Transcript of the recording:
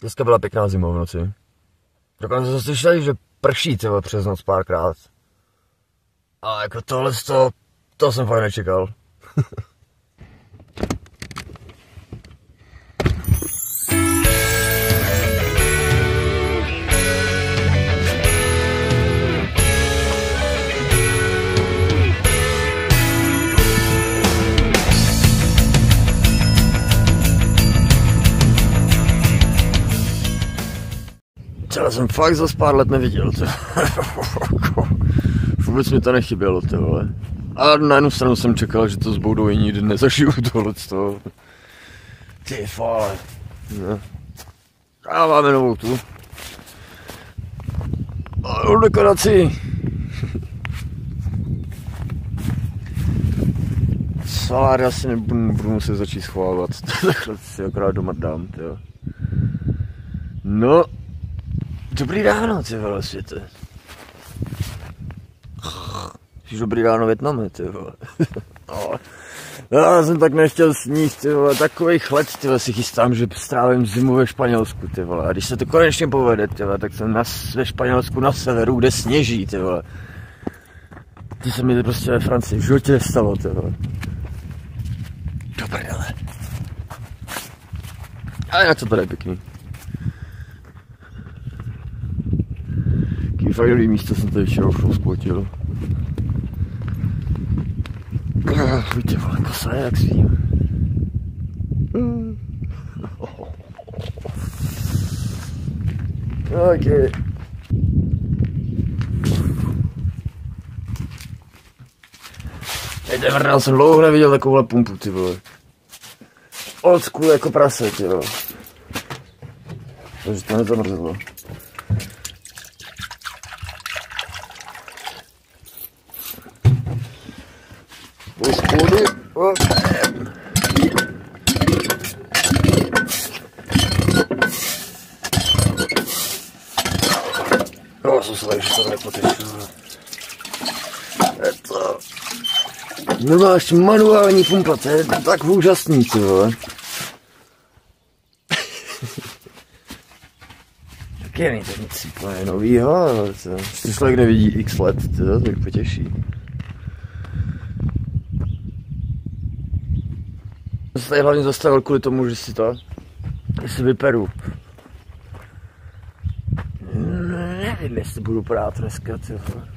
Dneska byla pěkná zima v noci. Dokonce jsem slyšel, že prší třeba přes noc párkrát. A jako tohle to jsem fakt nečekal. Třeba jsem fakt za pár let neviděl, vůbec mi to nechybělo, tohle. A na jednu stranu jsem čekal, že to s Boudou nikdy nezažiju tohle. Ty vole. No. A máme novou tu. A novou dekoraci. Saláry asi nebudu muset začít schovávat. Takhle si akorát doma dám, tyjo. No. Dobrý ráno, ty vole, světe. Dobrý ráno, Vietname, ty vole. No, já jsem tak nechtěl sníst, ty vole, takovej chlad, ty vole, si chystám, že strávím zimu ve Španělsku, ty vole. A když se to konečně povede, ty vole, tak jsem ve Španělsku na severu, kde sněží, ty vole. To se mi prostě ve Francii v životě nestalo, ty vole. Dobré, ale. A jak to tady je pěkný. Jaký fajnový místo jsem tady včera už rozkvotil. Víte, vole, kosa je jak svým. Ok. Teď vrnal jsem dlouho neviděl takovouhle pumpu, ty vole. Old school jako prase, ty vole. Takže to nezamrzlo. Hospody. Jo, jsem se že to nepotešil. Je to... Nemáš manuální pumpa, to je tak úžasný, ty vole. Tak je mi to nic úplně novýho, ale to... Když člověk nevidí x let, to tak potěší. Já jsem tady hlavně zastavil kvůli tomu, že si vyperu. Nevím, jestli budu prát dneska, tyhle.